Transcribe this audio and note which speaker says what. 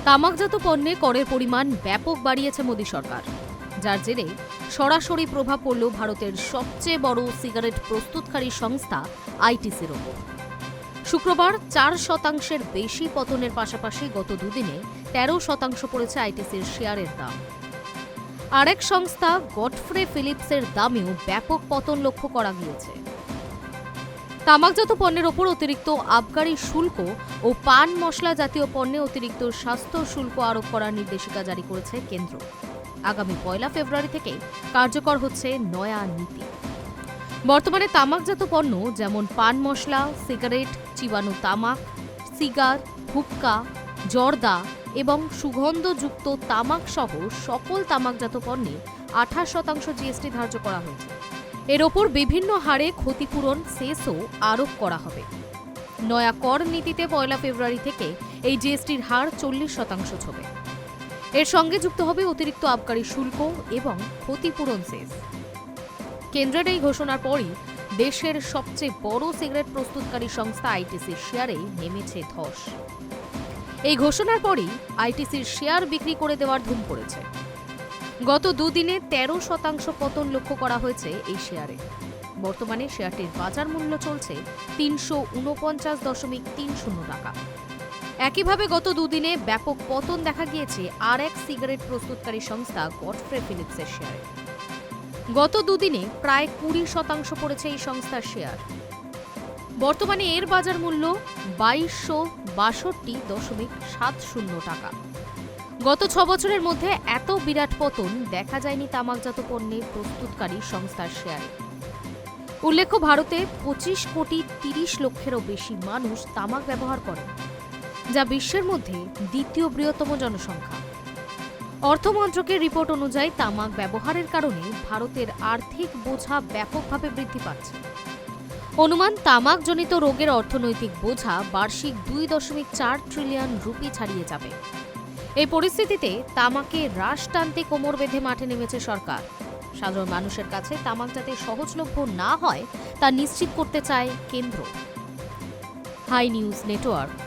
Speaker 1: তামাকজাত পণ্যে করের পরিমাণ ব্যাপক বাড়িয়েছে মোদী সরকার, যার জেরে সরাসরি প্রভাব পড়ল ভারতের সবচেয়ে বড় সিগারেট প্রস্তুতকারী সংস্থা আইটিসির ওপর। শুক্রবার 4% বেশি পতনের পাশাপাশি গত দুদিনে 13% পড়েছে আইটিসির শেয়ারের দাম। আরেক সংস্থা গডফ্রে ফিলিপসের দামেও ব্যাপক পতন লক্ষ্য করা গিয়েছে। তামাকজাত পণ্যের ওপর অতিরিক্ত আবগারি শুল্ক ও পান মশলা জাতীয় পণ্যে অতিরিক্ত স্বাস্থ্য শুল্ক আরোপ করার নির্দেশিকা জারি করেছে কেন্দ্র। আগামী 1 ফেব্রুয়ারি থেকে কার্যকর হচ্ছে নয়া নীতি। বর্তমানে তামাকজাত পণ্য যেমন পান মশলা, সিগারেট, চিবানো তামাক, সিগার, হুক্কা, জর্দা এবং সুগন্ধযুক্ত তামাক সহ সকল তামাকজাত পণ্যে 28% জিএসটি ধার্য করা হয়েছে। এর ওপর বিভিন্ন হারে ক্ষতিপূরণ সেসও আরোপ করা হবে। নয়া কর নীতিতে 1 ফেব্রুয়ারি থেকে এই জিএসটির হার 40% হবে। এর সঙ্গে যুক্ত হবে অতিরিক্ত আবগারি শুল্ক এবং ক্ষতিপূরণ সেস। কেন্দ্রের এই ঘোষণার পরই দেশের সবচেয়ে বড় সিগারেট প্রস্তুতকারী সংস্থা আইটিসির শেয়ারে নেমেছে ধস। এই ঘোষণার পরই আইটিসির শেয়ার বিক্রি করে দেওয়ার ধুম পড়েছে। গত দুদিনে 13% পতন লক্ষ্য করা হয়েছে এই শেয়ারে। বর্তমানে শেয়ারটির বাজার মূল্য চলছে 349.30 টাকা। একইভাবে গত দুদিনে ব্যাপক পতন দেখা গিয়েছে আর এক সিগারেট প্রস্তুতকারী সংস্থা গডফ্রে ফিলিপসের শেয়ারে। গত দুদিনে প্রায় 20% পড়েছে এই সংস্থার শেয়ার। বর্তমানে এর বাজার মূল্য 2262.70 টাকা। গত 6 বছরের মধ্যে এত বিরাট পতন দেখা যায়নি তামাকজাত পণ্যের প্রস্তুতকারী সংস্থার শেয়ারে। উল্লেখ্য, ভারতে 25,30,00,000-এরও বেশি মানুষ তামাক ব্যবহার করেন, যা বিশ্বের মধ্যে দ্বিতীয় বৃহত্তম জনসংখ্যা। অর্থমন্ত্রকের রিপোর্ট অনুযায়ী তামাক ব্যবহারের কারণে ভারতের আর্থিক বোঝা ব্যাপকভাবে বৃদ্ধি পাচ্ছে। অনুমান, তামাকজনিত রোগের অর্থনৈতিক বোঝা বার্ষিক 2.4 ট্রিলিয়ন রুপি ছাড়িয়ে যাবে। এই পরিস্থিতিতে তামাকে হ্রাস টানতে কোমর বেঁধে মাঠে নেমেছে সরকার। সাধারণ মানুষের কাছে তামাক যাতে সহজলভ্য না হয় তা নিশ্চিত করতে চায় কেন্দ্র। Hi news network.